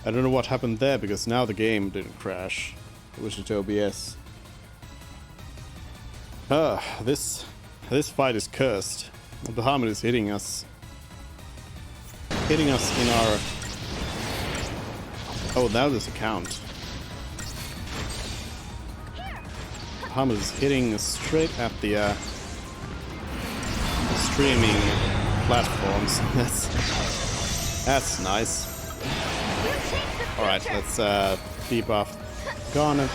I don't know what happened there because now the game didn't crash. It was just OBS. This fight is cursed. The Bahamut is hitting us. Hitting us in our... Oh, now there's a count. Bahamut is hitting straight at the streaming platforms. That's nice. Alright, let's debuff Garnet.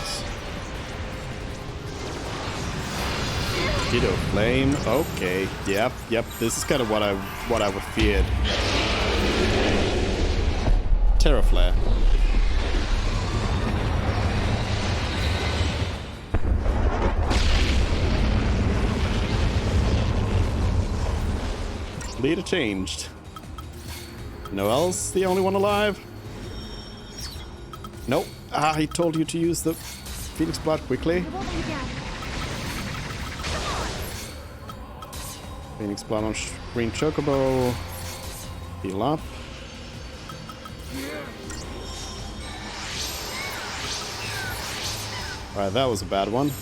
Ditto Flame. Okay, yep. This is kind of what I would feared. Terra Flare. Leader changed. Noel's the only one alive? Nope. He told you to use the Phoenix Blood quickly. Phoenix Blood on Green Chocobo. Heal up. Alright, that was a bad one.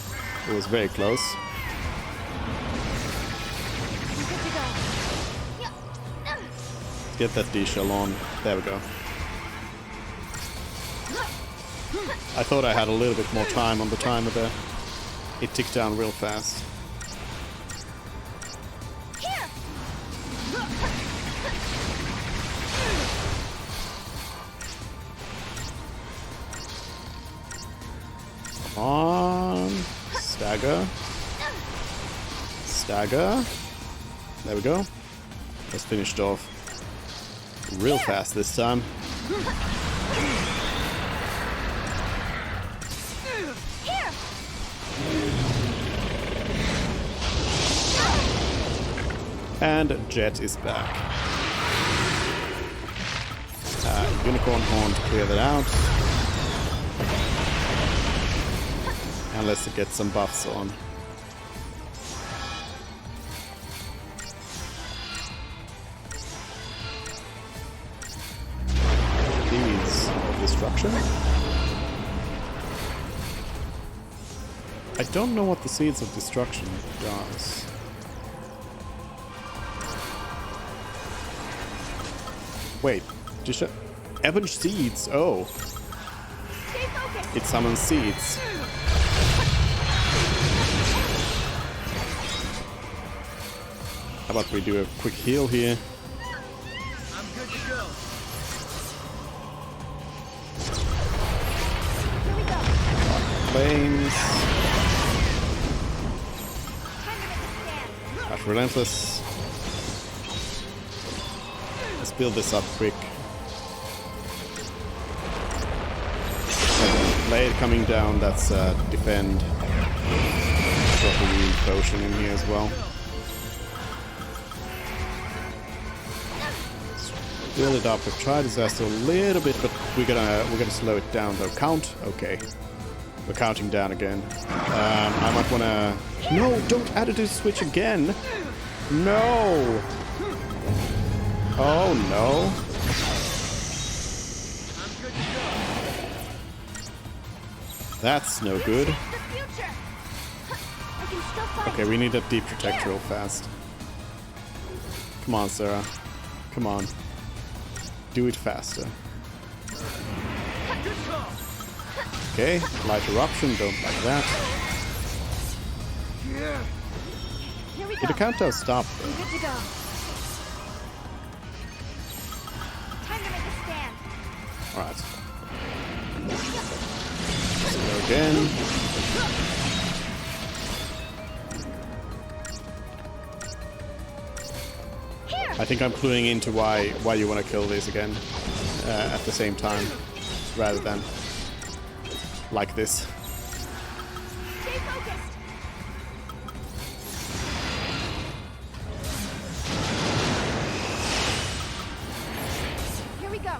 It was very close. Let's get that D-shell on. There we go. I thought I had a little bit more time on the timer there. It ticked down real fast. Come on. Stagger. Stagger. There we go. Let's finish it off real fast this time. And Jet is back. Unicorn Horn to clear that out. And let's get some buffs on. Seeds of Destruction. I don't know what the Seeds of Destruction does. Wait, just Ebon Seeds. Oh, it summons seeds. How about we do a quick heal here? I'm good to go. Flames. That's Relentless. Let's build this up quick. Blade coming down, that's defend. Drop a Wound Potion in here as well. Build it up with Tri-Disaster a little bit, but we're gonna slow it down though. Count? Okay. We're counting down again. I might wanna... No! Don't additive switch again! No! Oh no. That's no good. Okay, we need that deep protect real fast. Come on, Sarah. Come on. Do it faster. Okay, light eruption, don't like that. Did the countdown stop though? Alright. Let's go again. I think I'm cluing into why you want to kill these again at the same time, rather than like this. Stay focused. Here we go.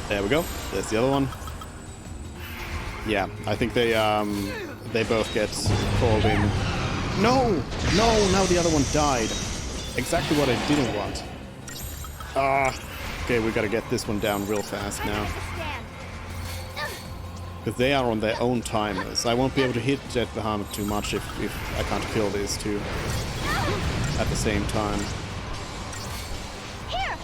There we go. There's the other one. Yeah, I think they both get called in. No! No! Now the other one died. Exactly what I didn't want. Okay, we gotta get this one down real fast Time to now. make a stand. Because they are on their own timers. I won't be able to hit Jet Bahamut too much if I can't kill these two at the same time. Here.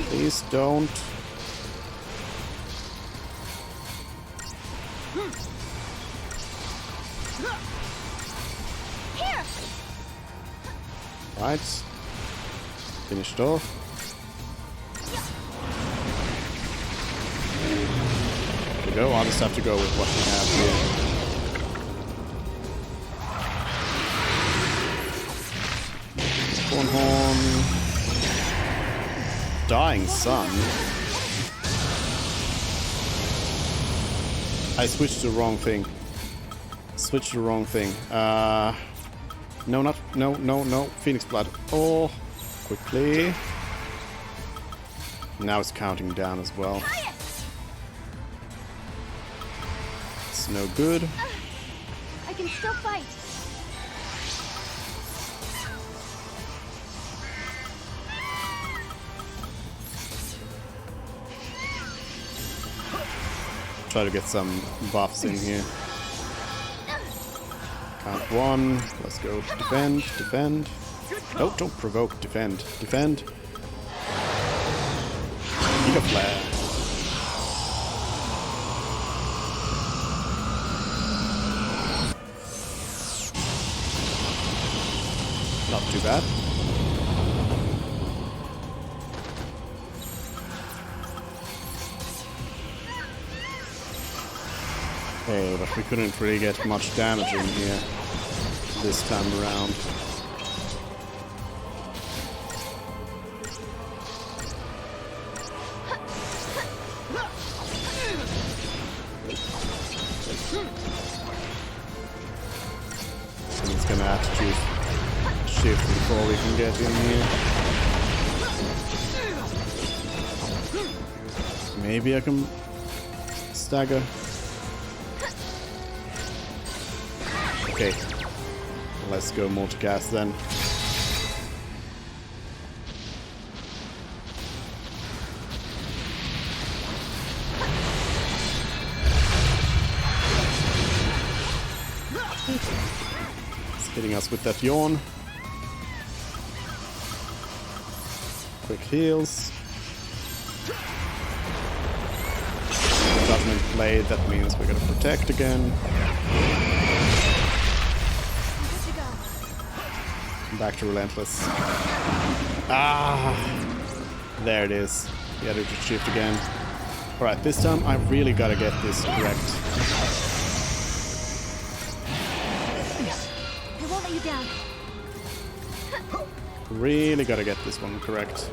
Please don't. Here. Right. Finished off. There we go. I'll just have to go with what we have here. Cornhorn. Dying Sun. I switched to the wrong thing. Switched to the wrong thing. No, not... No. Phoenix Blood. Oh, quickly. Now it's counting down as well. It's no good. I can still fight. Try to get some buffs in here. Count one. Let's go. Defend. Defend. No, don't provoke. Defend. Defend. Giga Flare. Not too bad. Oh, but we couldn't really get much damage in here this time around. And it's gonna have to shift before we can get in here. Maybe I can stagger. Okay, let's go multicast then. It's hitting us with that yawn. Quick heals. Judgment Blade, that means we're gonna protect again. Back to Relentless. Ah! There it is. The editor shift again. Alright, this time I really gotta get this correct. I won't let you down. Really gotta get this one correct.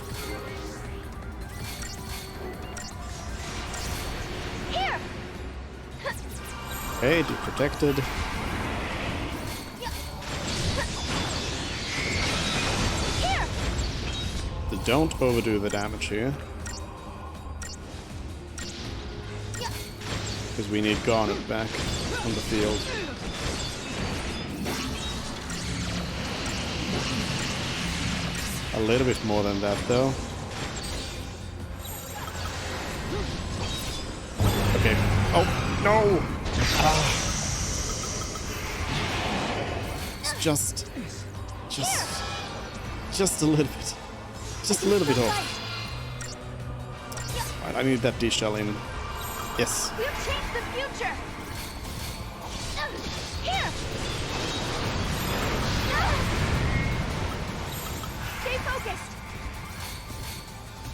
Here. Okay, be protected. Here. Don't overdo the damage here. Because we need Garnet back on the field. A little bit more than that though. Okay. Oh, no! Ah. It's just a little bit. Just a little bit off. Right, I need that D-shell in. Yes. We'll change the future. Here. Stay focused.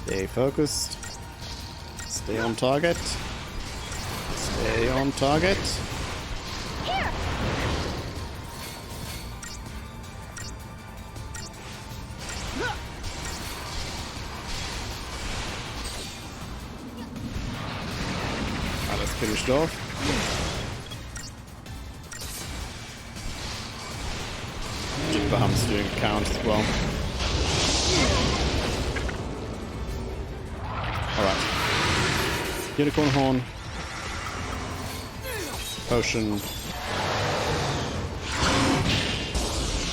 Stay focused. Stay on target. Stay on target. Here. That's finished off. Jet Bahamut's doing a count as well. Alright. Unicorn Horn. Potion.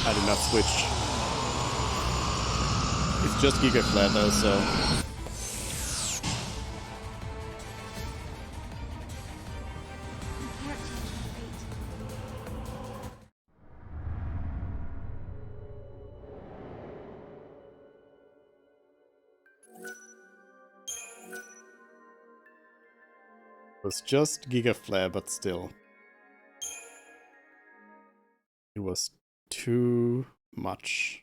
I did not switch. It's just Giga Flare though, so. It was just Giga Flare, but still. It was too much.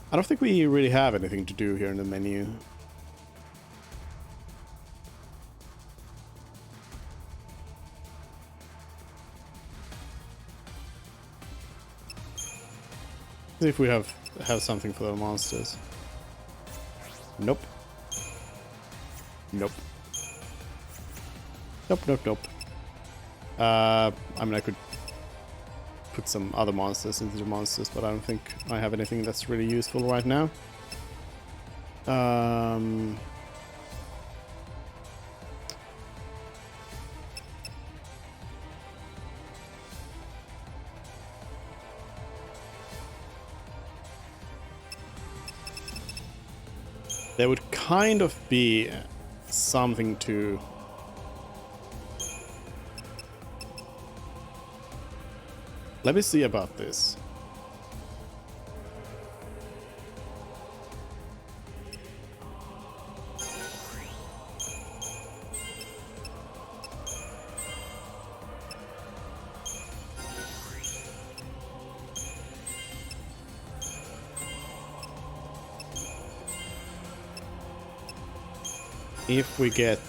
I don't think we really have anything to do here in the menu. See if we have something for the monsters. Nope. Nope. Nope, nope, nope. I mean, I could put some other monsters into the monsters, but I don't think I have anything that's really useful right now. There would kind of be something to... Let me see about this. If we get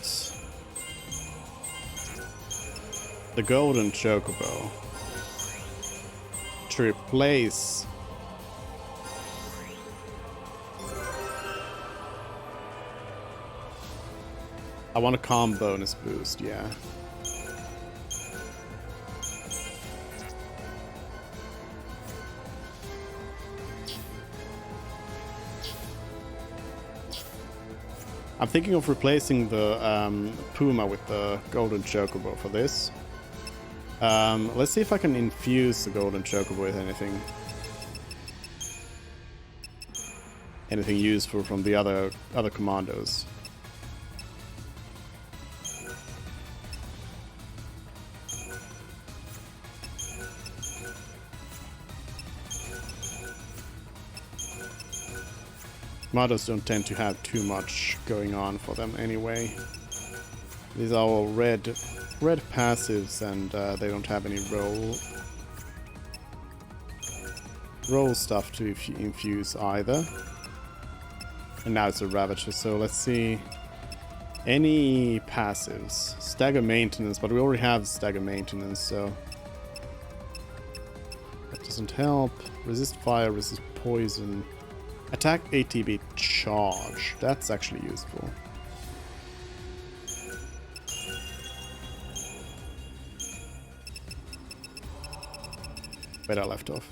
the golden chocobo to replace I want a calm bonus boost, yeah. I'm thinking of replacing the Puma with the Golden Chocobo for this. Let's see if I can infuse the Golden Chocobo with anything. Anything useful from the other commandos. Commandos don't tend to have too much going on for them anyway. These are all red passives, and they don't have any roll stuff to infuse either. And now it's a Ravager, so let's see. Any passives? Stagger Maintenance, but we already have Stagger Maintenance, so that doesn't help. Resist fire, resist poison. Attack ATB charge. That's actually useful. Where I left off.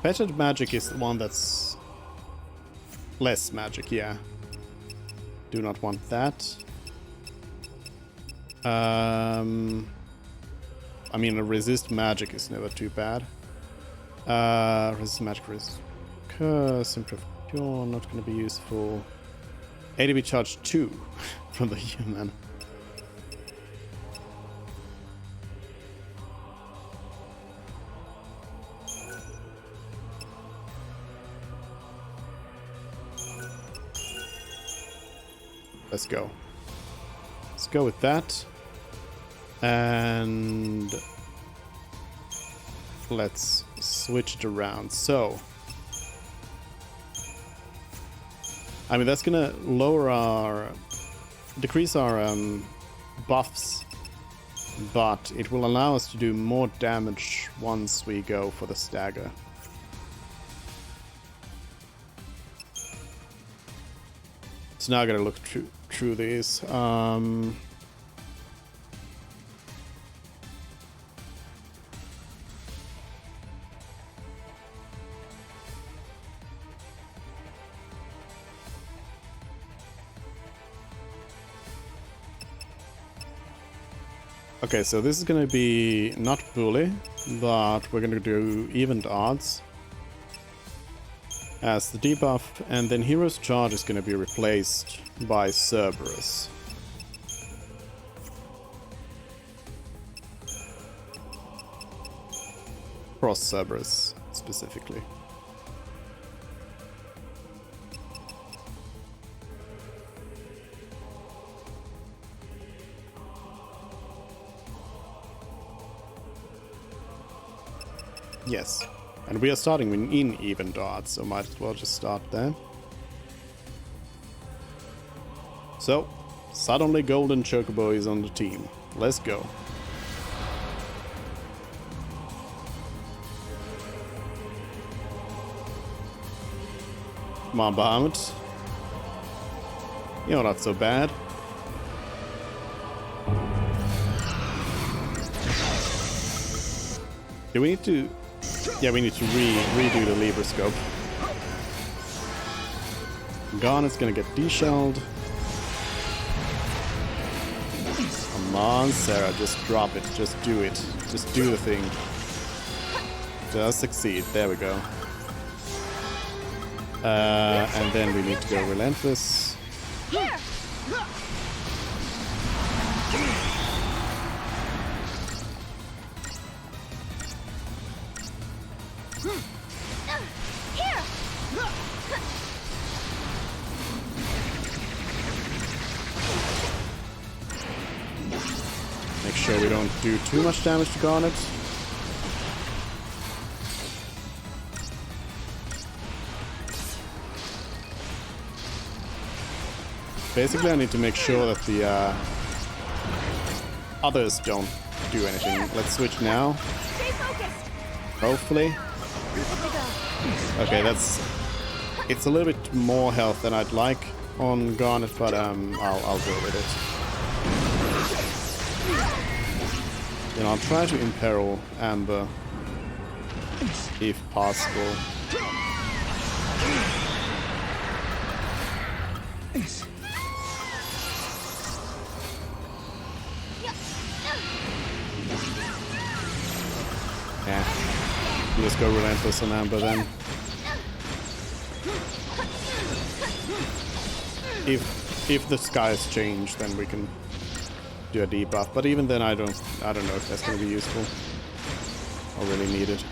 Fetched magic is the one that's less magic, yeah. Do not want that. I mean, a resist magic is never too bad. Resist magic, resist curse, improve cure, not going to be useful. ATB charge 2 from the human. Let's go. Let's go with that. And let's switch it around. So, I mean, that's gonna decrease our buffs, but it will allow us to do more damage once we go for the stagger. So now I gotta look through these. Okay, so this is gonna be not bully, but we're gonna do evened odds as the debuff, and then Hero's Charge is gonna be replaced by Cerberus. Cross Cerberus, specifically. Yes, and we are starting in even darts, so might as well just start there. So, suddenly Golden Chocobo is on the team. Let's go. Come on, Bahamut. You're not so bad. Do we need to... Yeah, we need to redo the Libra Scope. Garnet's gonna get deshelled. Come on, Sarah, just drop it. Just do it. Just do the thing. Just succeed. There we go. And then we need to go Relentless. Here! Here! Make sure we don't do too much damage to Garnet. Basically, I need to make sure that the others don't do anything. Let's switch now. Stay focused! Hopefully. Okay, that's... It's a little bit more health than I'd like on Garnet, but I'll go with it. Then I'll try to imperil Amber, if possible. Yeah, let's go Relentless on Amber then. If the skies change, then we can do a debuff. But even then, I don't know if that's going to be useful or really needed.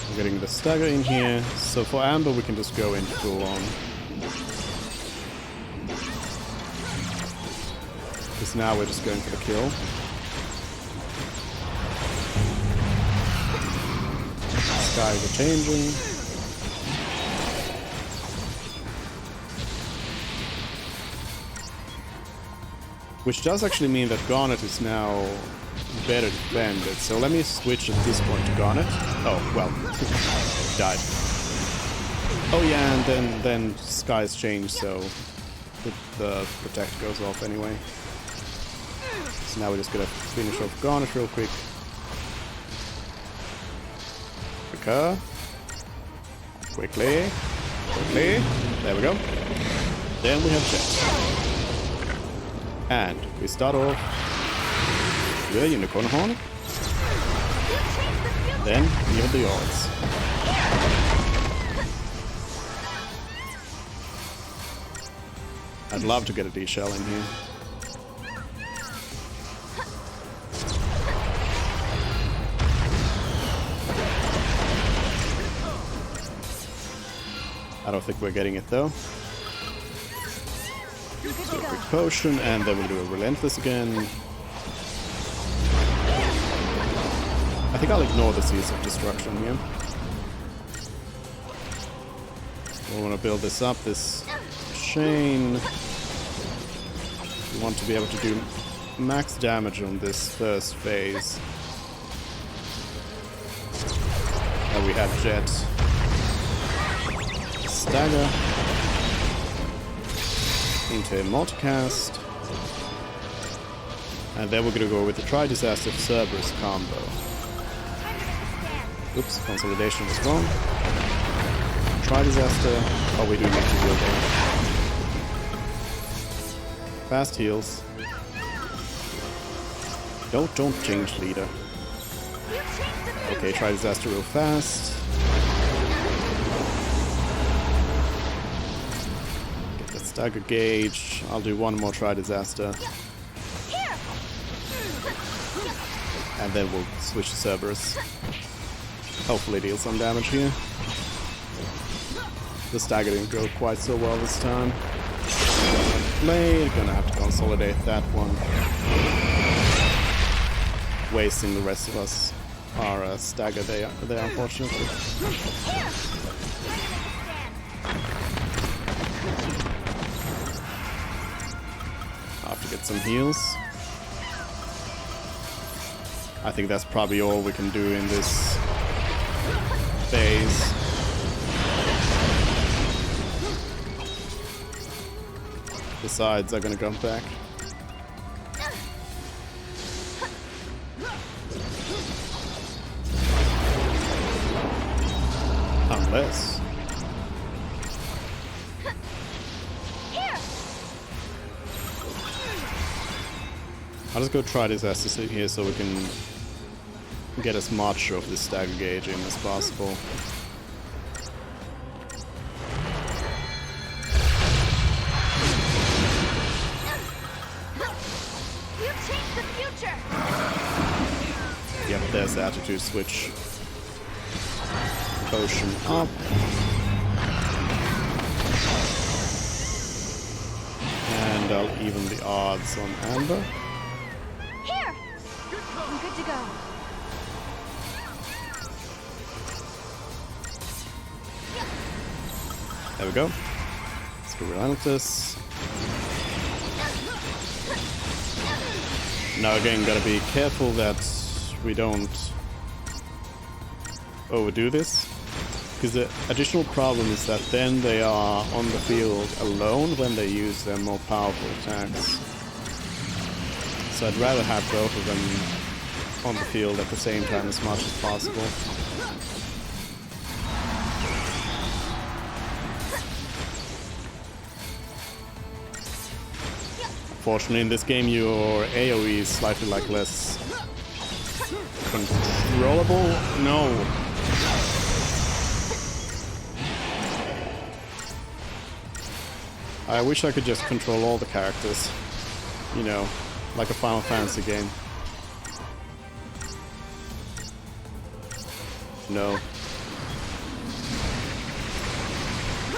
I'm getting the stagger in here. So for Amber, we can just go in full on. Because now we're just going for the kill. Skies are changing. Which does actually mean that Garnet is now better defended. So let me switch at this point to Garnet. Oh, well. Died. Oh yeah, and then skies change, so the protect goes off anyway. So now we're just gonna finish off Garnet real quick. Recur. Quickly. Quickly. There we go. Then we have Jet. And we start off with a Unicorn Horn. Then even the odds. I'd love to get a D-Shell in here. I don't think we're getting it though. So a quick potion, and then we'll do a Relentless again. I think I'll ignore the Seeds of Destruction here. We want to build this up, this chain. We want to be able to do max damage on this first phase. And we have Jet. Stagger. Into a multicast. And then we're gonna go with the Tri-Disaster Cerberus combo. Oops, consolidation was wrong. Try disaster. Oh, we do need to heal there. Fast heals. Don't change leader. You changed the future. Okay, try disaster real fast. Get the stagger gauge. I'll do one more try disaster. Here. And then we'll switch to Cerberus. Hopefully deal some damage here. The stagger didn't go quite so well this time. Blade, gonna have to consolidate that one. Wasting the rest of us. Our stagger there, unfortunately. Here. I'll have to get some heals. I think that's probably all we can do in this phase. The sides are gonna come back. Unless. Here. I'll just go try this SSC here so we can get as much of this stagger gauge in as possible. You changed the future. Yep, there's the attitude switch. Potion up. And I'll even the odds on Amber. Here. I'm good to go. There we go. Let's go Relentless. Now again, gotta be careful that we don't overdo this. Because the additional problem is that then they are on the field alone when they use their more powerful attacks. So I'd rather have both of them on the field at the same time as much as possible. Fortunately, in this game, your AoE is slightly like less controllable. No. I wish I could just control all the characters, you know, like a Final Fantasy game. No.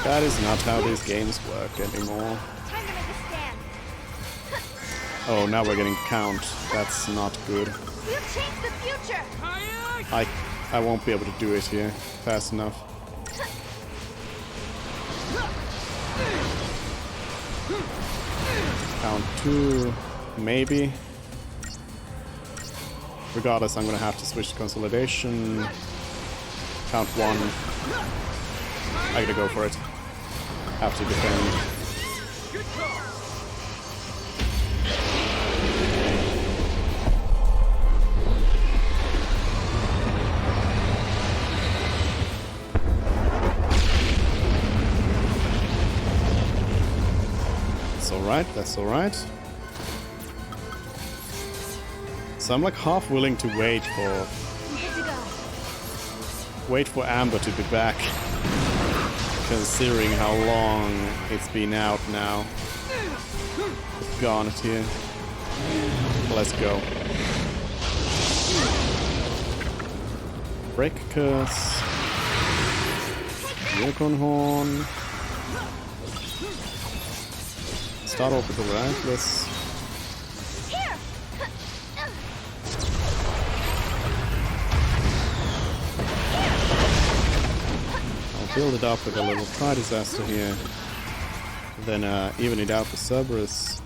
That is not how these games work anymore. Time to make a stand. Oh, now we're getting count. That's not good. You changed the future. I won't be able to do it here fast enough. Count 2, maybe. Regardless, I'm gonna have to switch to consolidation. Count 1. I gotta go for it. Have to defend. That's alright. So I'm like half willing to wait Good to go. Amber to be back. Considering how long it's been out now. Garnet here. Let's go. Break Curse. Unicorn Horn. Start off with the Relentless. Here. I'll build it up with a little Tri Disaster here. Then even it out with Cerberus.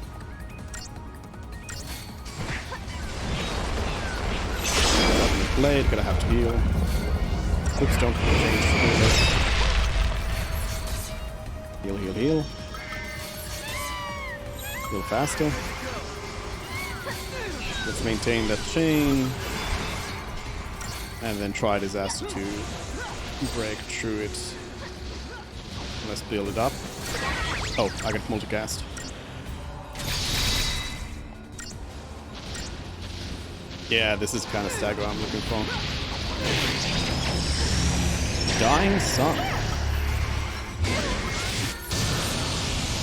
Blade, gonna have to heal. Oops, don't change to this. Heal, heal, heal. Heal faster. Let's maintain that chain. And then try disaster to break through it. Let's build it up. Oh, I got multicast. Yeah, this is kind of stagger I'm looking for. Dying Sun.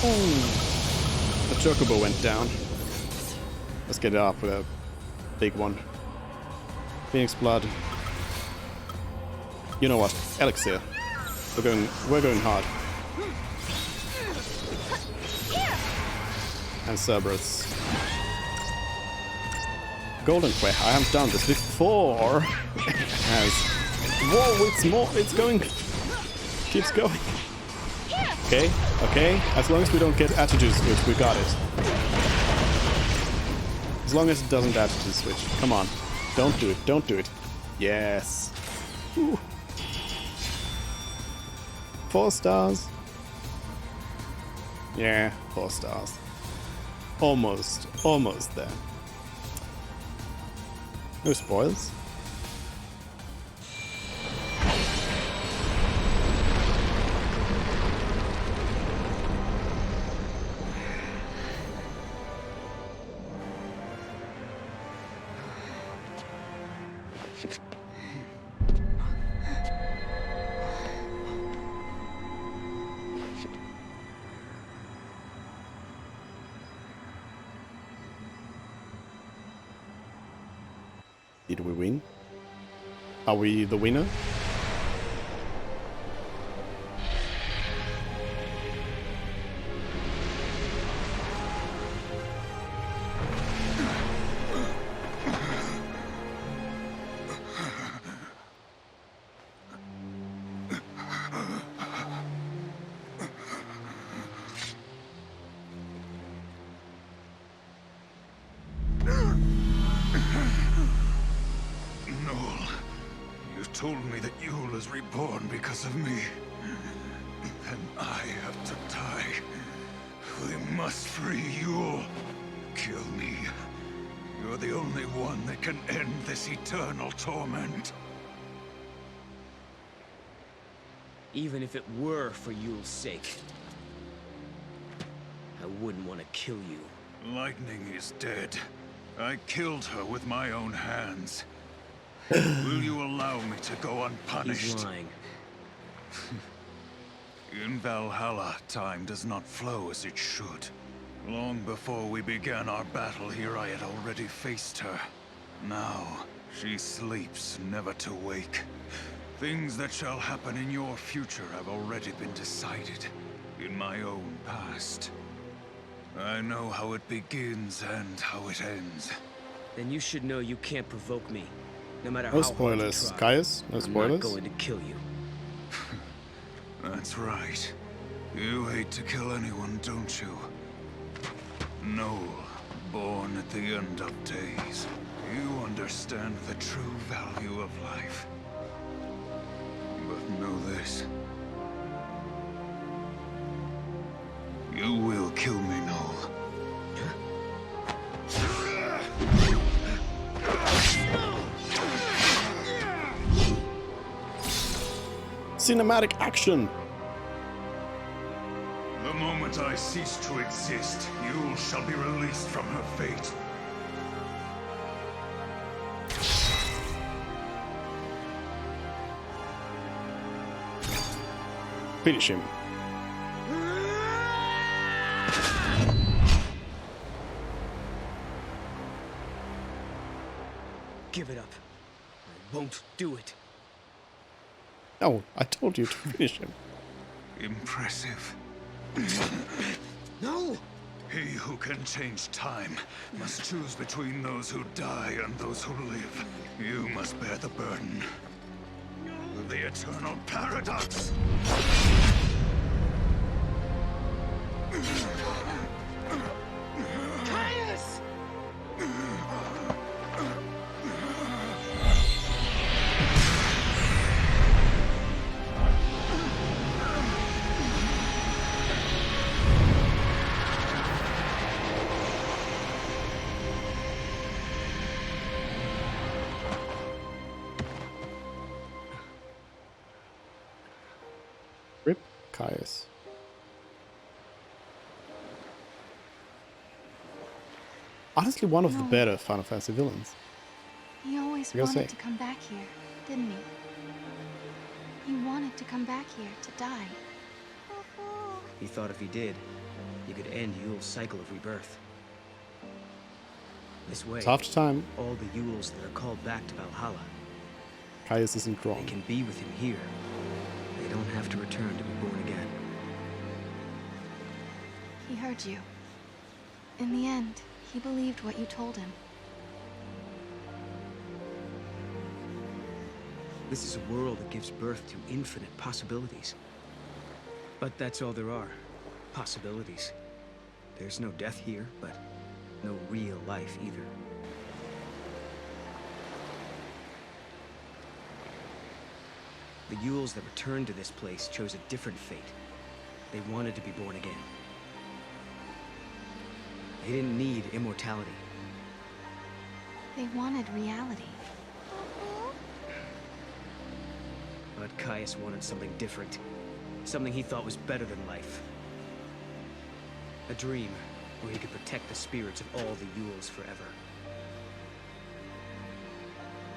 Oh, the Chocobo went down. Let's get it up with a big one. Phoenix Blood. You know what? Elixir. We're going hard. And Cerberus. Golden Quay. I haven't done this before. Whoa, it's more. It's going. Keeps going. Okay, okay. As long as we don't get attitude switch, we got it. As long as it doesn't attitude switch. Come on. Don't do it. Don't do it. Yes. Whew. 4 stars. Yeah, 4 stars. Almost there. No spoils. Did we win? Are we the winner? Told me that Yule is reborn because of me. And I have to die. We must free Yule. Kill me. You're the only one that can end this eternal torment. Even if it were for Yule's sake, I wouldn't want to kill you. Lightning is dead. I killed her with my own hands. Will you allow me to go unpunished? He's lying. In Valhalla, time does not flow as it should. Long before we began our battle here, I had already faced her. Now, she sleeps, never to wake. Things that shall happen in your future have already been decided in my own past. I know how it begins and how it ends. Then you should know you can't provoke me. No matter No how spoilers. hard you try. Caius, no I'm spoilers. not going to kill you. That's right. You hate to kill anyone, don't you? Noel, born at the end of days. You understand the true value of life. But know this. You will kill me, Noel. Cinematic action! The moment I cease to exist, Yule shall be released from her fate. Finish him. Give it up. I won't do it. No, I told you to finish him. Impressive. No! He who can change time must choose between those who die and those who live. You must bear the burden of the eternal paradox. Caius! Rip Caius. Honestly, one of the No. better Final Fantasy villains. He always I gotta wanted say. to come back here, didn't he? He wanted to come back here to die. He thought if he did, he could end Yule's cycle of rebirth. This way, It's half the time, all the Yules that are called back to Valhalla, Caius isn't they wrong. can be with him here. They don't have to return to be born again. He heard you. In the end, he believed what you told him. This is a world that gives birth to infinite possibilities. But that's all there are. Possibilities. There's no death here, but no real life either. The Yules that returned to this place chose a different fate. They wanted to be born again. They didn't need immortality. They wanted reality. But Caius wanted something different. Something he thought was better than life. A dream where he could protect the spirits of all the Yules forever.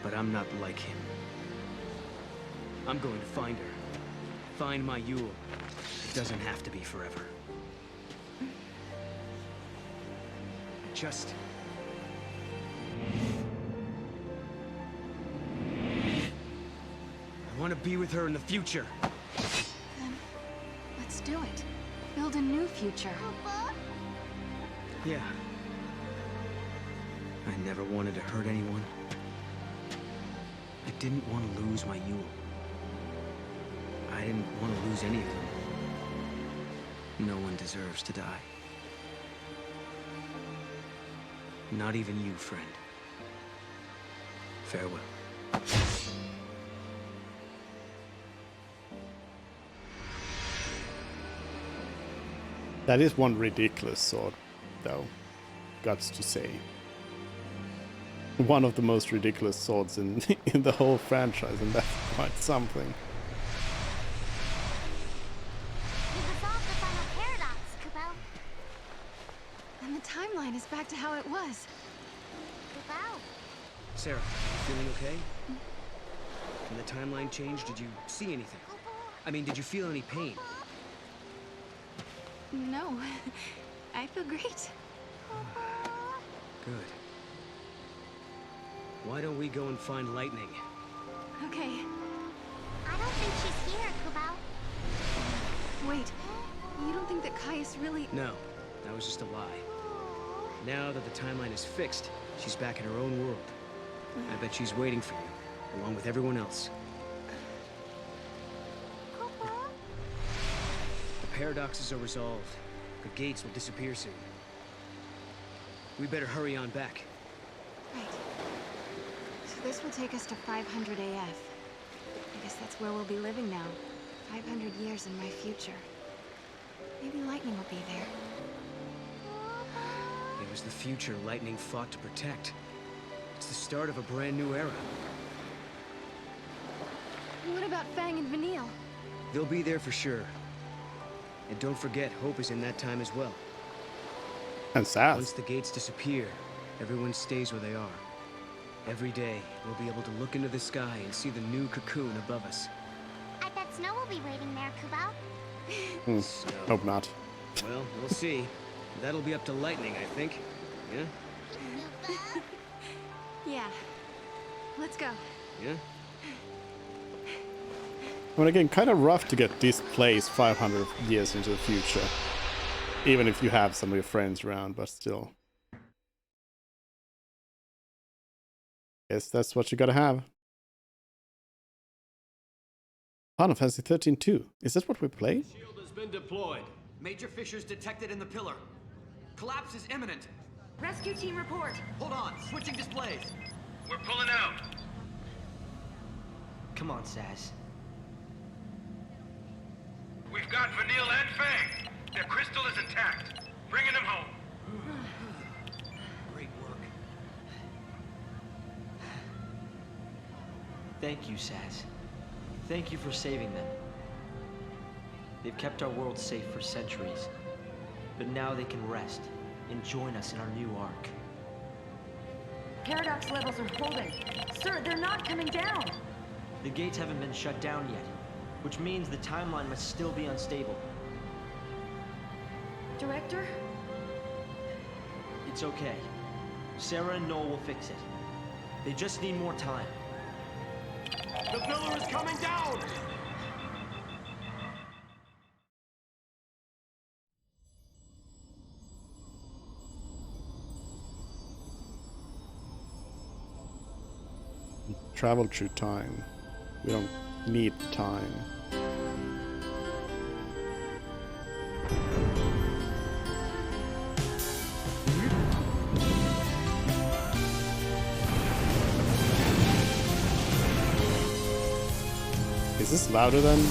But I'm not like him. I'm going to find her. Find my Yule. It doesn't have to be forever. Just... I want to be with her in the future. Then, let's do it. Build a new future. Yeah. I never wanted to hurt anyone. I didn't want to lose my Yule. I didn't want to lose any of them. No one deserves to die. Not even you, friend. Farewell. That is one ridiculous sword, though. Gots to say. One of the most ridiculous swords in in the whole franchise, and that's quite something. You resolved the final paradox, Kupo. And the timeline is back to how it was. Kupo. Sarah, you feeling okay? When the timeline changed, did you see anything? I mean, did you feel any pain? No, I feel great. Good. Why don't we go and find Lightning? Okay, I don't think she's here, Kupo. wait. You don't think that Caius really... No, that was just a lie. Now that the timeline is fixed, she's back in her own world. I bet she's waiting for you, along with everyone else. Kupo. The paradoxes are resolved. The gates will disappear soon. We better hurry on back. Right. So this will take us to 500 AF. I guess that's where we'll be living now. 500 years in my future. Maybe Lightning will be there. It was the future Lightning fought to protect. It's the start of a brand new era. What about Fang and Vanille? They'll be there for sure. And don't forget, Hope is in that time as well. And Once Saz. the gates disappear, everyone stays where they are. Every day, we'll be able to look into the sky and see the new cocoon above us. I bet Snow will be waiting there, Kupo. Snow. Hope not. Well, we'll see. That'll be up to Lightning, I think. Yeah? Yeah. Let's go. Yeah? Well, again, kind of rough to get this place 500 years into the future. Even if you have some of your friends around, but still. Guess that's what you gotta have. Final Fantasy 13-2. Is that what we played? Shield has been deployed. Major fissures detected in the pillar. Collapse is imminent. Rescue team report. Hold on, switching displays. We're pulling out. Come on, Saz. We've got Vanille and Fang. Their crystal is intact. Bringing them home. Great work. Thank you, Saz. Thank you for saving them. They've kept our world safe for centuries. But now they can rest and join us in our new arc. Paradox levels are holding. Sir, they're not coming down. The gates haven't been shut down yet, which means the timeline must still be unstable. Director? It's okay. Sarah and Noel will fix it. They just need more time. The pillar is coming down! Travel through time. We don't need time. Is this louder than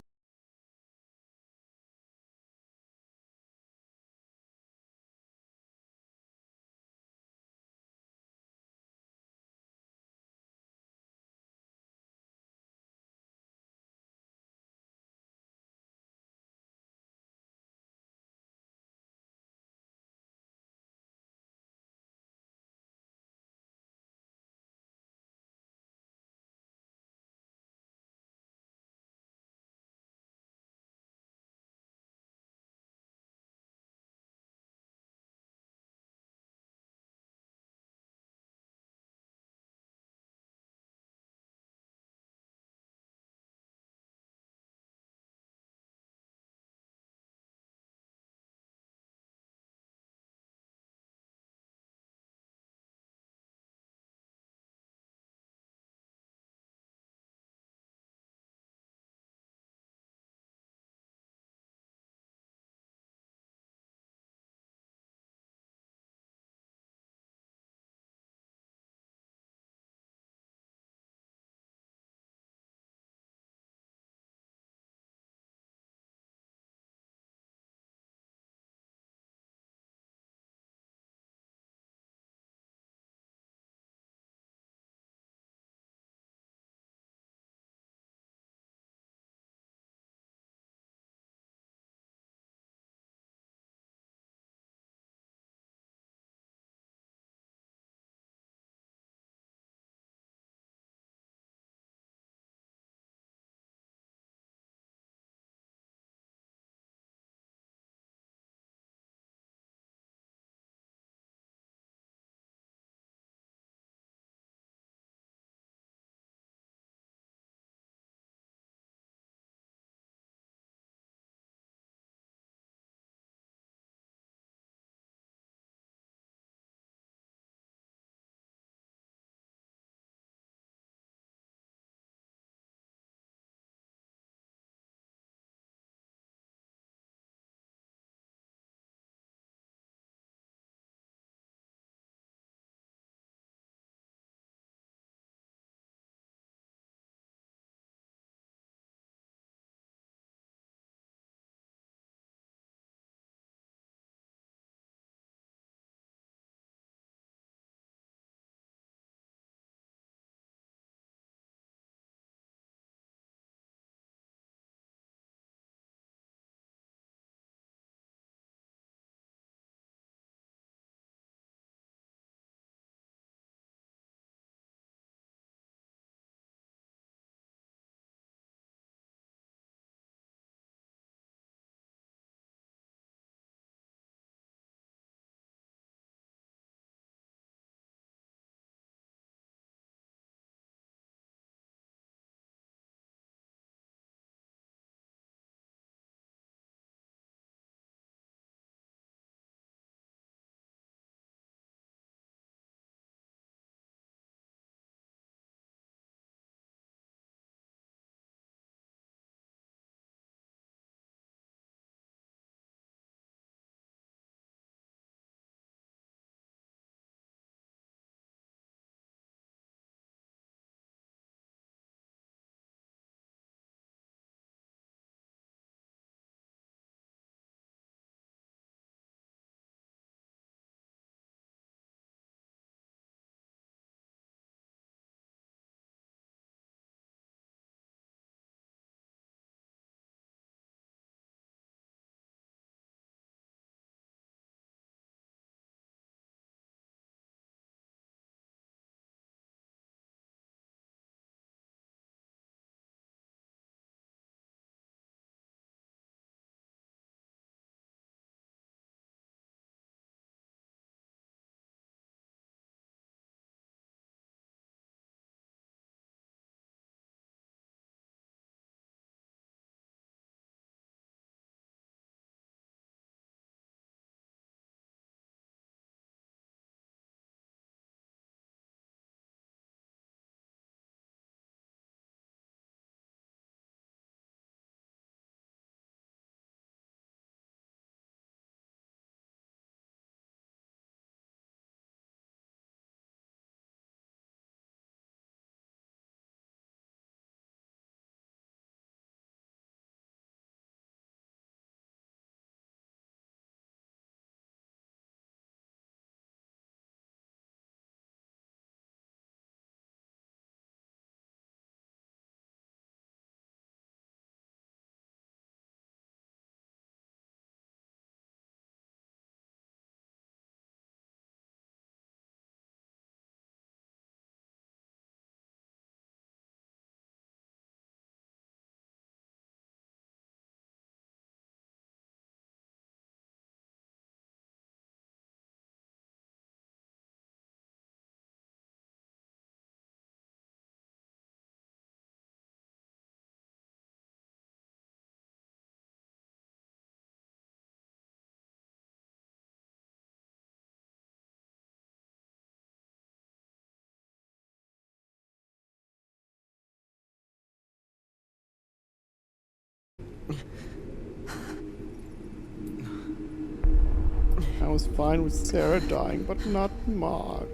was fine with Sarah dying, but not Mark.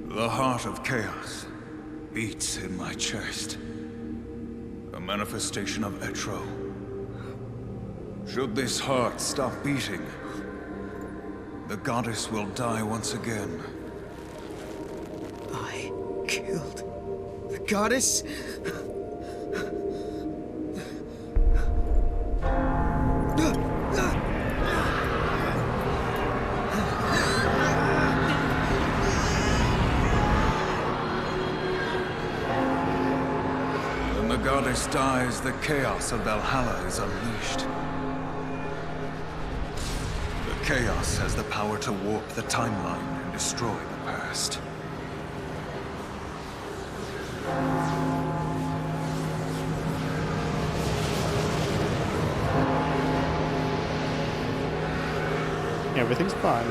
The heart of chaos beats in my chest. A manifestation of Etro. Should this heart stop beating, the goddess will die once again. I killed the goddess? When the goddess dies, the chaos of Valhalla is unleashed. The chaos has the power to warp the timeline and destroy the past. Everything's fine.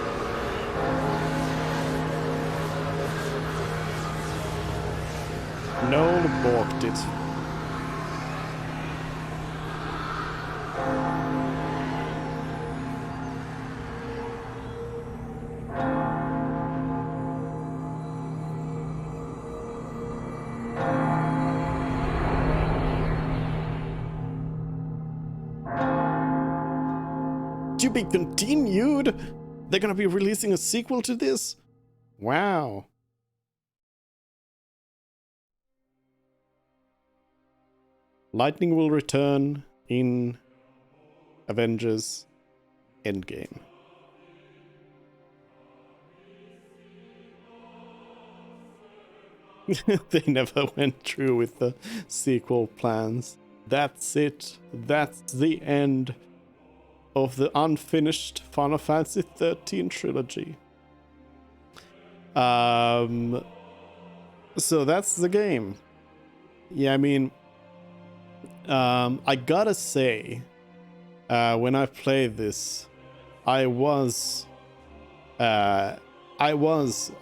Noel balked it. To be continued? They're gonna be releasing a sequel to this? Wow. Lightning will return in Avengers Endgame. They never went through with the sequel plans. That's it. That's the end of the unfinished Final Fantasy XIII trilogy. So that's the game. Yeah, I mean, I gotta say, when I played this, I was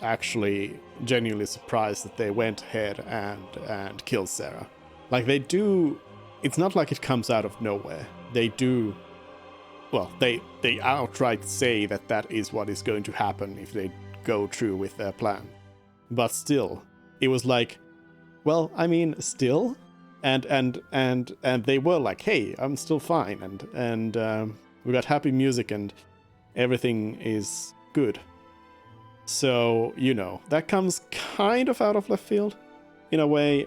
actually genuinely surprised that they went ahead and killed Sarah. Like, they do. It's not like it comes out of nowhere. They do. Well, they outright say that that is what is going to happen if they go through with their plan. But still, it was like, well, I mean, still, and they were like, hey, I'm still fine, and we got happy music and everything is good. So, you know, that comes kind of out of left field in a way.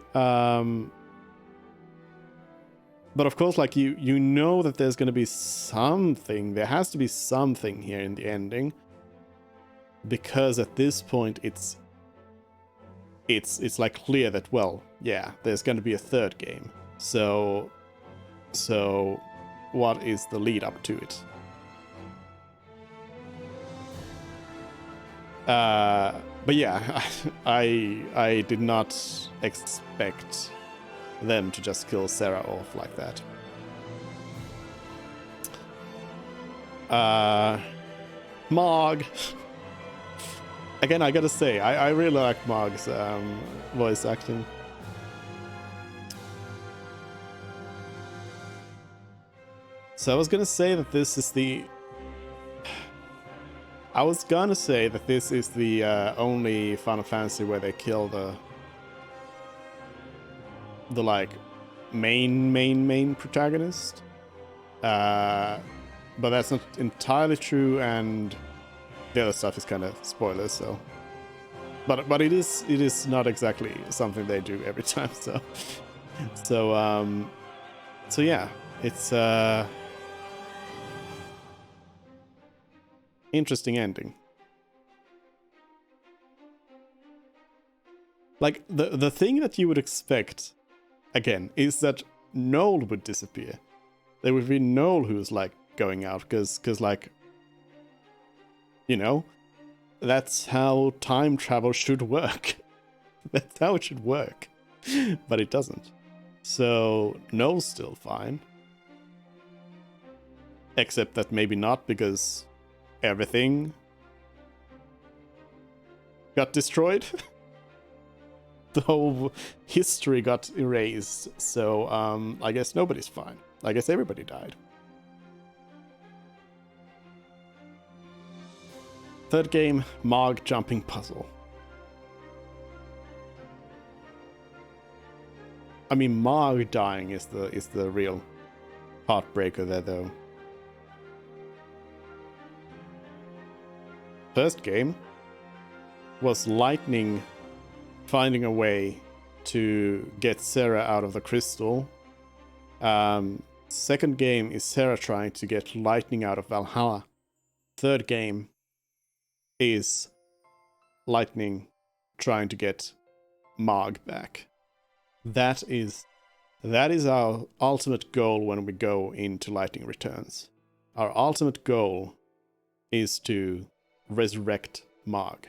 But of course, like, you know that there's going to be something. There has to be something here in the ending, because at this point it's like clear that, well, yeah, there's going to be a third game. So what is the lead up to it? But yeah, I did not expect them to just kill Sarah off like that. Marg. Again, I gotta say, I really like Marg's voice acting. So I was gonna say that this is the only Final Fantasy where they kill the like main protagonist, but that's not entirely true, and the other stuff is kind of spoilers. So, but it is not exactly something they do every time. So yeah, it's interesting ending. Like, the thing that you would expect, again, is that Noel would disappear. There would be Noel who's, like, going out, because like, you know, that's how time travel should work. That's how it should work. But it doesn't. So, Noel's still fine. Except that maybe not, because everything got destroyed. The whole history got erased, so I guess nobody's fine. I guess everybody died. Third game, Marg jumping puzzle. I mean, Marg dying is the real heartbreaker there, though. First game was Lightning finding a way to get Sarah out of the crystal. Second game is Sarah trying to get Lightning out of Valhalla. Third game is Lightning trying to get Marg back. That is our ultimate goal when we go into Lightning Returns. Our ultimate goal is to resurrect Marg.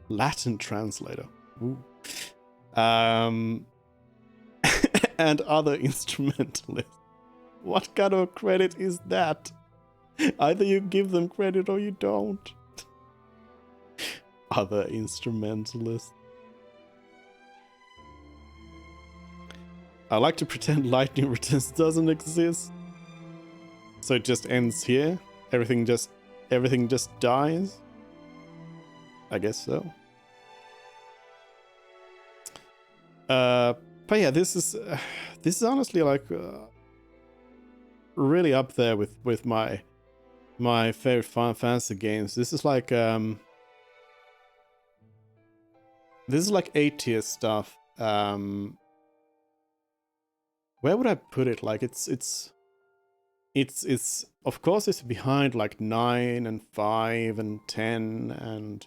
Latin translator. Ooh. And other instrumentalists. What kind of credit is that? Either you give them credit or you don't. Other instrumentalists. I like to pretend Lightning Returns doesn't exist. So it just ends here. Everything just dies. I guess so. But yeah, this is honestly like really up there with my favorite Final Fantasy games. This is like A-tier stuff. Where would I put it? Like it's of course it's behind like 9 and 5 and 10 and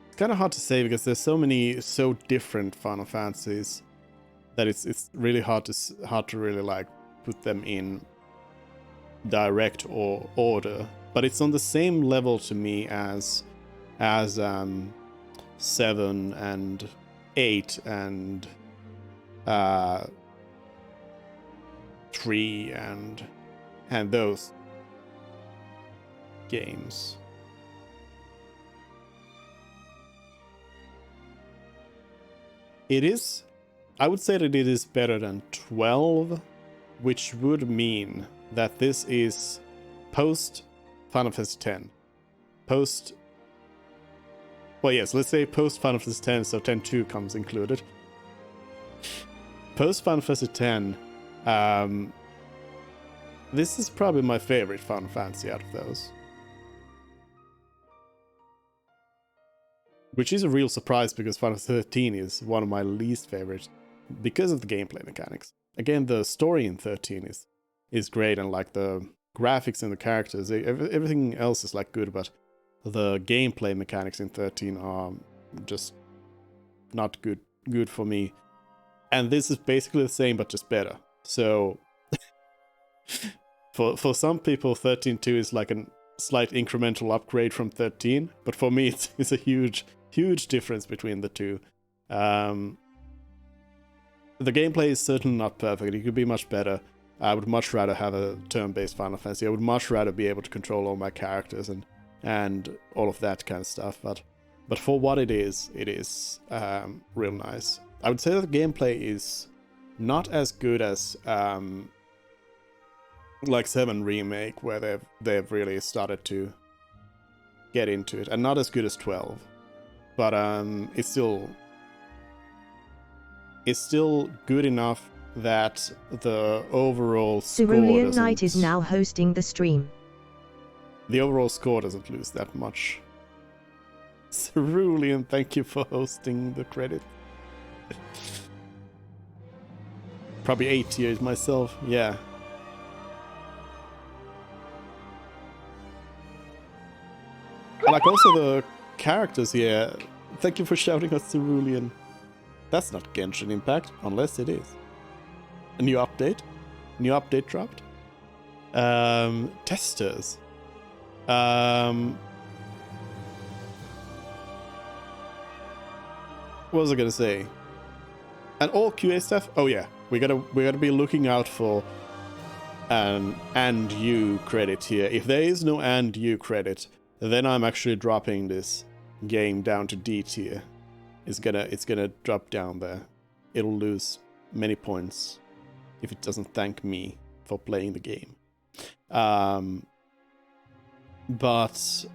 it's kind of hard to say because there's so many so different Final Fantasies that it's really hard to really like put them in direct or order. But it's on the same level to me as 7 and 8 and 3 and those games. I would say that it is better than 12, which would mean that this is post Final Fantasy X. Let's say post Final Fantasy X, so 10-2 comes included. Post Final Fantasy X, this is probably my favorite Final Fantasy out of those. Which is a real surprise because Final Fantasy 13 is one of my least favorites because of the gameplay mechanics. Again, the story in 13 is great, and like the graphics and the characters, everything else is like good, but the gameplay mechanics in 13 are just not good for me. And this is basically the same but just better. So for some people 13.2 is like a slight incremental upgrade from 13, but for me it's a huge difference between the two. The gameplay is certainly not perfect. It could be much better. I would much rather have a turn-based Final Fantasy. I would much rather be able to control all my characters and all of that kind of stuff. But for what it is real nice. I would say that the gameplay is not as good as like 7 Remake, where they've really started to get into it, and not as good as 12. But it's still good enough that the overall Cerulean score Knight is now hosting the stream. The overall score doesn't lose that much. Cerulean, thank you for hosting the credit. Probably 8 years myself, yeah. I like also the characters here. Thank you for shouting out Cerulean. That's not Genshin Impact, unless it is. A new update? New update dropped? Testers. What was I gonna say? And all QA stuff? Oh yeah, we gotta be looking out for an and you credit here. If there is no and you credit, then I'm actually dropping this game down to D tier. It's gonna drop down there. It'll lose many points if it doesn't thank me for playing the game. But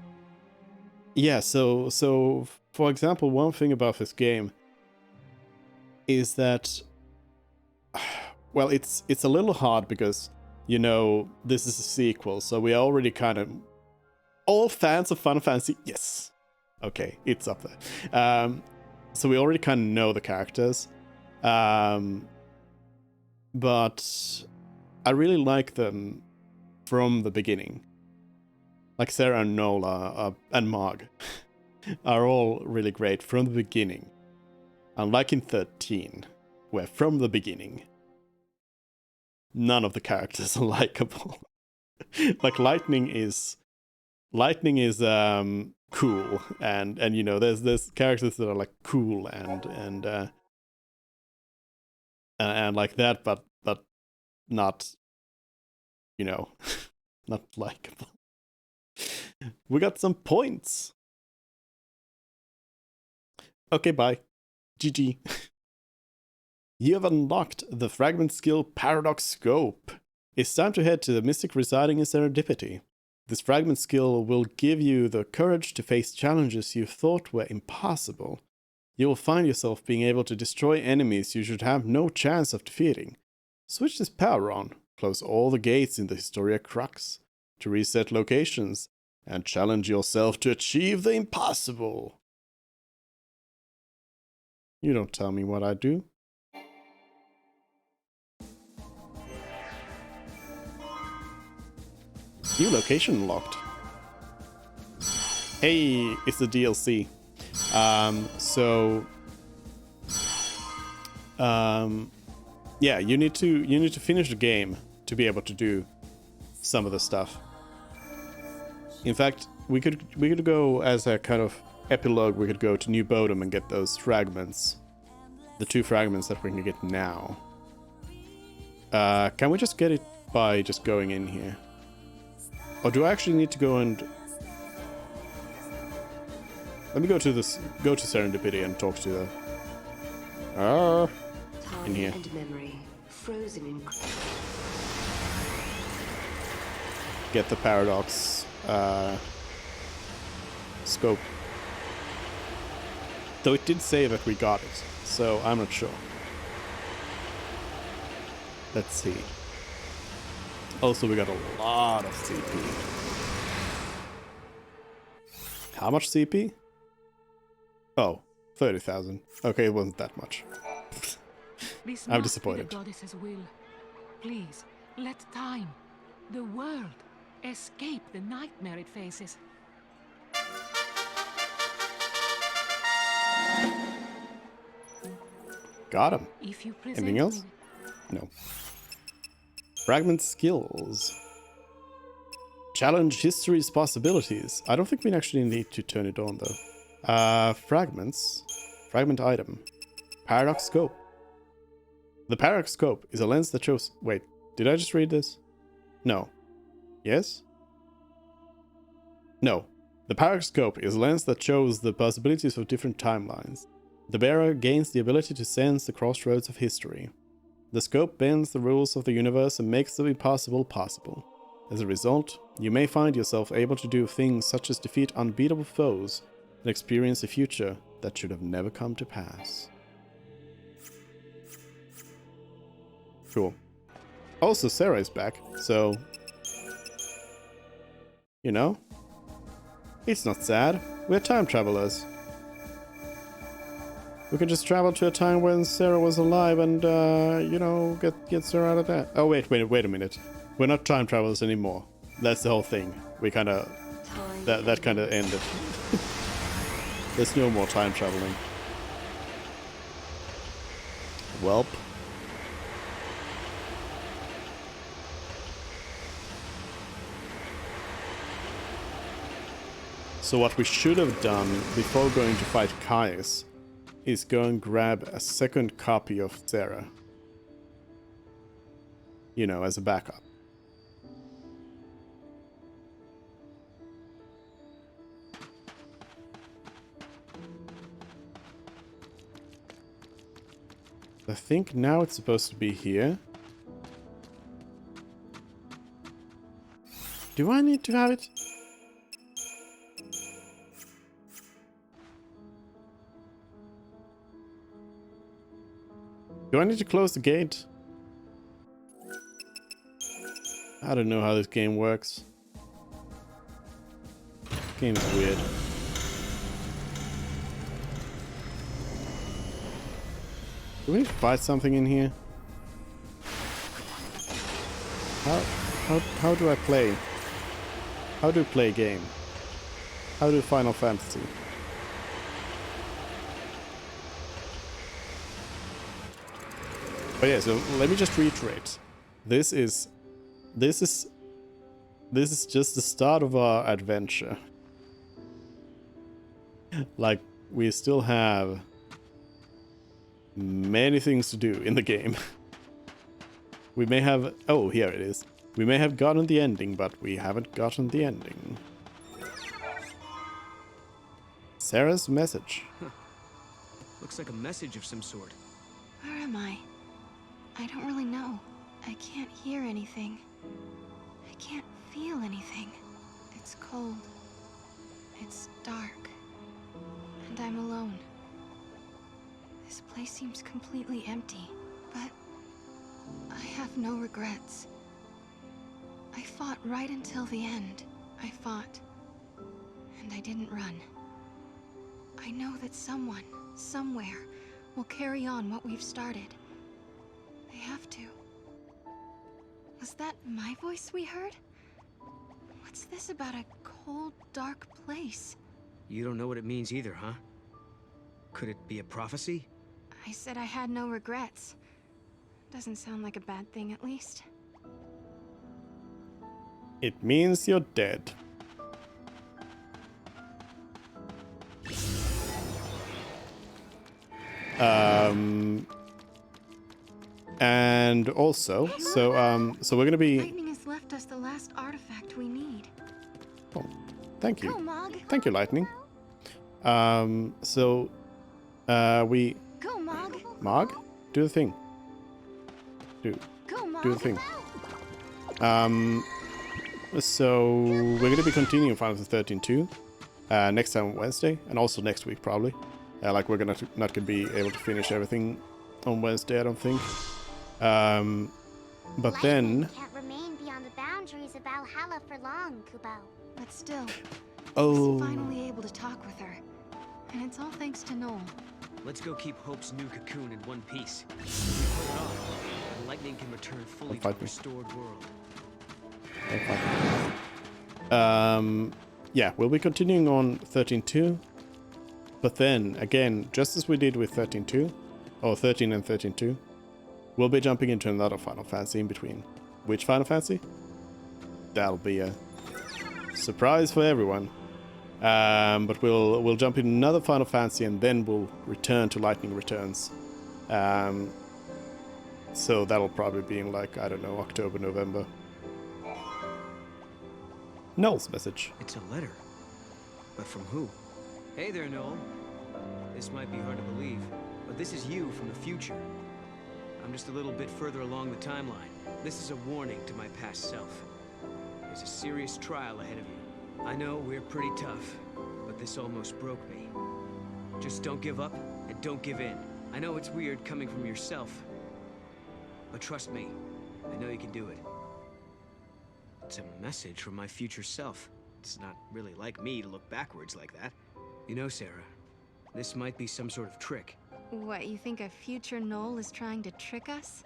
yeah, so for example, one thing about this game is that, well, it's a little hard because, you know, this is a sequel, so we already kind of, all fans of Final Fantasy, yes, okay, it's up there. So we already kind of know the characters, but I really like them from the beginning. Like Sarah and Nola and Marg are all really great from the beginning. Unlike in 13, where from the beginning, none of the characters are likable. Like Lightning is cool, and you know, there's characters that are like cool and like that, but not, you know, not likable. We got some points. Okay, bye. GG. You have unlocked the fragment skill Paradox Scope. It's time to head to the mystic residing in Serendipity. This fragment skill will give you the courage to face challenges you thought were impossible. You will find yourself being able to destroy enemies you should have no chance of defeating. Switch this power on, close all the gates in the Historia Crux to reset locations, and challenge yourself to achieve the impossible. You don't tell me what I do. New location unlocked. Hey, it's the DLC. Yeah, you need to finish the game to be able to do some of the stuff. In fact, we could go as a kind of epilogue. We could go to New Bodom and get those fragments, the 2 fragments that we can get now. Can we just get it by just going in here? Or do I actually need to go and... Let me go to Serendipity and talk to the... in here. And memory, frozen in... Get the Paradox Scope. Though it did say that we got it, so I'm not sure. Let's see. Also, we got a lot of CP. How much CP? Oh, 30,000. Okay, it wasn't that much. I'm disappointed. The goddess's will. Please, let time, the world, escape the nightmare it faces. Got him. If you Anything else? No. Fragment skills. Challenge history's possibilities. I don't think we actually need to turn it on though. Fragments. Fragment item. Paradox Scope. The Paradox Scope is a lens that shows... Wait, did I just read this? No. Yes? No. The Paradox Scope is a lens that shows the possibilities of different timelines. The bearer gains the ability to sense the crossroads of history. The scope bends the rules of the universe and makes the impossible possible. As a result, you may find yourself able to do things such as defeat unbeatable foes and experience a future that should have never come to pass. Cool. Also, Sarah is back, so... You know? It's not sad. We're time travelers. We could just travel to a time when Sarah was alive and, you know, get Sarah out of that. Oh, wait a minute. We're not time travelers anymore. That's the whole thing. We kind of... That kind of ended. There's no more time traveling. Welp. So what we should have done before going to fight Caius is go and grab a second copy of Sarah. You know, as a backup. I think now it's supposed to be here. Do I need to have it? Do I need to close the gate? I don't know how this game works. This game is weird. Do we need to fight something in here? How do I play? How do you play a game? How do Final Fantasy? But yeah, so let me just reiterate. This is just the start of our adventure. Like, we still have many things to do in the game. We may have... Oh, here it is. We may have gotten the ending, but we haven't gotten the ending. Sarah's message. Huh. Looks like a message of some sort. Where am I? I don't really know. I can't hear anything. I can't feel anything. It's cold. It's dark. And I'm alone. This place seems completely empty, but I have no regrets. I fought right until the end. I fought. And I didn't run. I know that someone, somewhere, will carry on what we've started. They have to. Was that my voice we heard? What's this about a cold, dark place? You don't know what it means either, huh? Could it be a prophecy? I said I had no regrets. Doesn't sound like a bad thing, at least. It means you're dead. And also, so we're gonna be... Lightning has left us the last artifact we need. Oh, thank you. Go, Mog. Thank you, Lightning. We... Go, Mog. Mog? Do the thing. Do the thing. So we're gonna be continuing Final Fantasy 13-2 next time on Wednesday, and also next week probably. Like, we're not gonna be able to finish everything on Wednesday, I don't think. But then... can't remain beyond the boundaries of Valhalla for long, Kubo. But still, oh, he's finally able to talk with her. And it's all thanks to Noel. Let's go keep Hope's new cocoon in one piece. If we pull it off, the lightning can return fully to a restored world. Yeah, we'll be continuing on 13-2. But then, again, just as we did with 13-2, or 13 and 13-2, we'll be jumping into another Final Fantasy in between. Which Final Fantasy? That'll be a surprise for everyone. But we'll jump in another Final Fantasy and then we'll return to Lightning Returns. So that'll probably be in, like, I don't know, October, November. Noel's message. It's a letter. But from who? Hey there, Noel. This might be hard to believe, but this is you from the future. I'm just a little bit further along the timeline. This is a warning to my past self. There's a serious trial ahead of you. I know we're pretty tough, but this almost broke me. Just don't give up and don't give in. I know it's weird coming from yourself, but trust me, I know you can do it. It's a message from my future self. It's not really like me to look backwards like that. You know, Sarah, this might be some sort of trick. What, you think a future Noel is trying to trick us?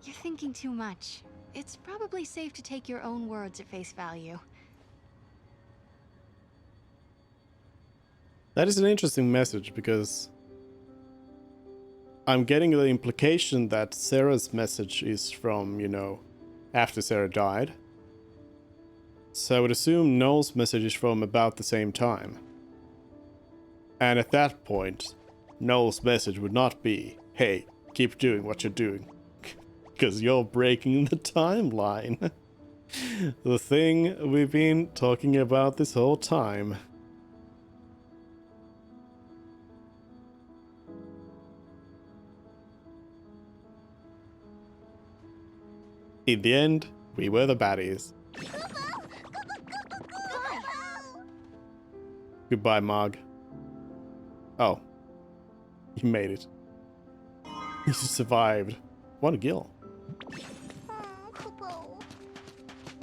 You're thinking too much. It's probably safe to take your own words at face value. That is an interesting message, because I'm getting the implication that Sarah's message is from, you know, after Sarah died. So I would assume Noel's message is from about the same time. And at that point, Noel's message would not be, hey, keep doing what you're doing, because you're breaking the timeline. The thing we've been talking about this whole time. In the end, we were the baddies. Goodbye, Mog. Oh. He made it. He survived. What a gill.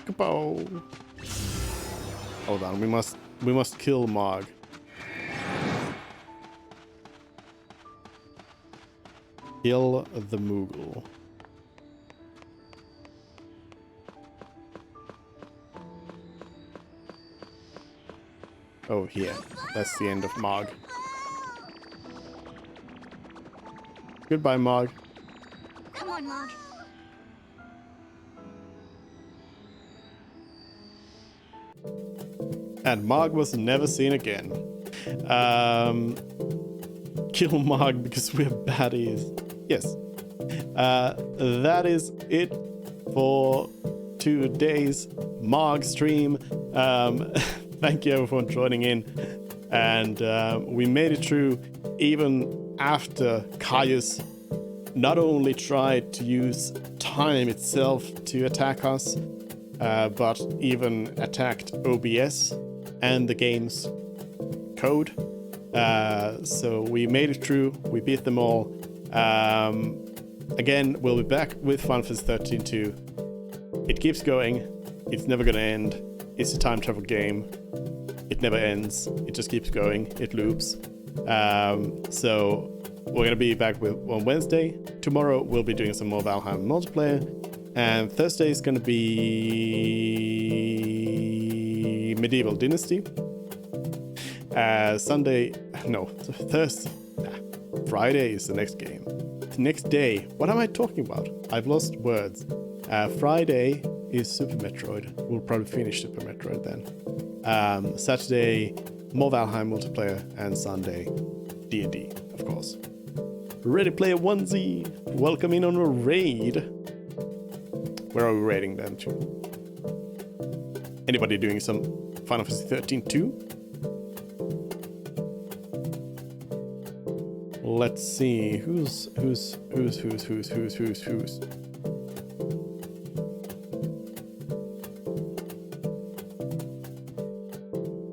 Kupo. Hold on, we must kill Mog. Kill the Moogle. Oh, here. That's the end of Mog. Goodbye, Mog. Come on, Mog. And Mog was never seen again. Kill Mog because we're baddies. Yes. That is it for today's Mog stream. Thank you everyone for joining in. And we made it through even after Caius not only tried to use time itself to attack us, but even attacked OBS and the game's code. So we made it through, we beat them all. Again, we'll be back with Final Fantasy 13 2. It keeps going, it's never gonna end. It's a time travel game. It never ends, it just keeps going, it loops. So we're gonna be back on Wednesday. Tomorrow we'll be doing some more Valheim multiplayer. And Thursday is gonna be Medieval Dynasty. Friday is the next game. The next day, what am I talking about? I've lost words. Friday is Super Metroid. We'll probably finish Super Metroid then. Saturday, more Valheim multiplayer, and Sunday, D&D, of course. Ready Player 1Z, welcome in on a raid. Where are we raiding them to? Anybody doing some Final Fantasy 13 2? Let's see, who's.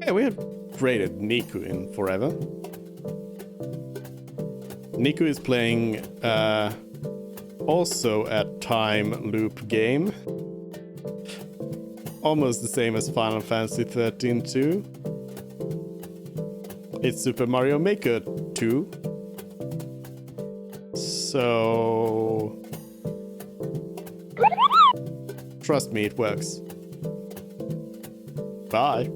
Yeah, we have raided Niku in forever. Niku is playing also a time loop game. Almost the same as Final Fantasy 13 2. It's Super Mario Maker 2. So trust me, it works. Bye.